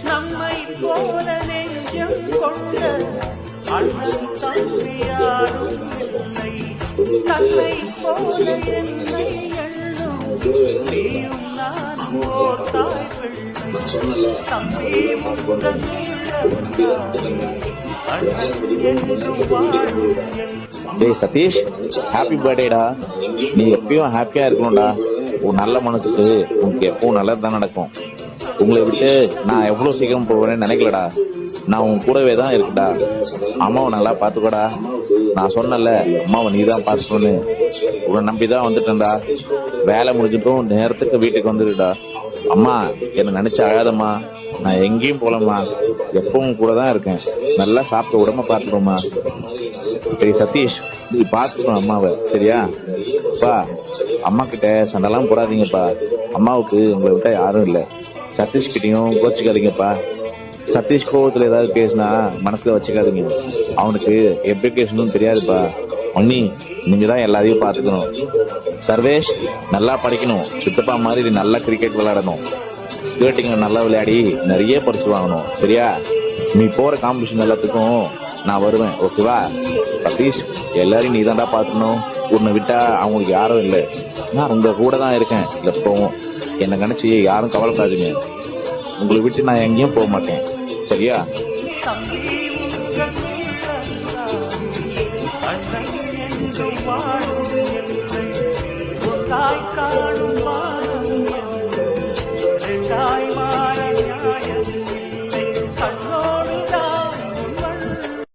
நம்மை போல நெஞ்சம் கொண்ட அண்ணன் தம்பி யாரும் இல்லை. தன்னை போல என்னை எண்ணும் நீயும் நானும் ஓர் தாய் பிள்ளை. தம்பி முந்தன் டேய் சதீஷ், ஹாப்பி பர்த்டேடா. நீ எப்பயும் ஹாப்பியா இருக்கணும்டா. உன் நல்ல மனசுக்கு உனக்கு எப்பவும் நல்லதுதான் நடக்கும். உங்களை விட்டு நான் எவ்வளவு சீக்கிரம் போவேன்னு நினைக்கலடா. நான் உன் கூடவே தான் இருக்குடா. அம்மாவை நல்லா பாத்துக்கோடா. நான் சொன்னல அம்மாவை நீ தான் பாத்துக்கணும்னு. உன்னை நம்பிதான் வந்துட்டேன்டா. வேலை முடிஞ்சிட்டும் நேரத்துக்கு வீட்டுக்கு வந்துடுடா. அம்மா என்னை நினைச்சு அழாதம்மா. நான் எங்கேயும் போலம்மா. எப்பவும் கூட தான் இருக்கேன். நல்லா சாப்பிட்டு உடம்ப பாத்துக்கோமா. சரி சதீஷ், நீ பாத்துக்கணும் அம்மாவை, சரியா? பா, அம்மா கிட்ட சண்டைலாம் போடாதீங்கப்பா. அம்மாவுக்கு உங்களை விட்டா யாரும் இல்லை. சதீஷ் கிட்டையும் கோச்சிக்காதீங்கப்பா. சதீஷ் கோவத்துல ஏதாவது பேசினா மனசுல வச்சுக்காதீங்க. அவனுக்கு எப்படி பேசணும்னு தெரியாதுப்பா. ஒன்னி நீங்க தான் எல்லாரையும் பாத்துக்கணும். சர்வேஷ், நல்லா படிக்கணும். சித்தப்பா மாதிரி நல்லா கிரிக்கெட் விளையாடணும். ஸ்கேட்டிங் நல்லா விளையாடி நிறைய பரிசு வாங்கணும், சரியா? நீ போற காம்படிஷன் எல்லாத்துக்கும் நான் வருவேன், ஓகேவா? சதீஷ், எல்லாரையும் நீ தான்டா பாத்துக்கணும். உன்னை விட்டா அவங்களுக்கு யாரும் இல்லை. நான் உங்க கூட தான் இருக்கேன் எப்பவும். என்னை நினைச்சு யாரும் கவலைப்படாதீங்க. உங்களை விட்டு நான் எங்கேயும் போக மாட்டேன், சரியா? காணும்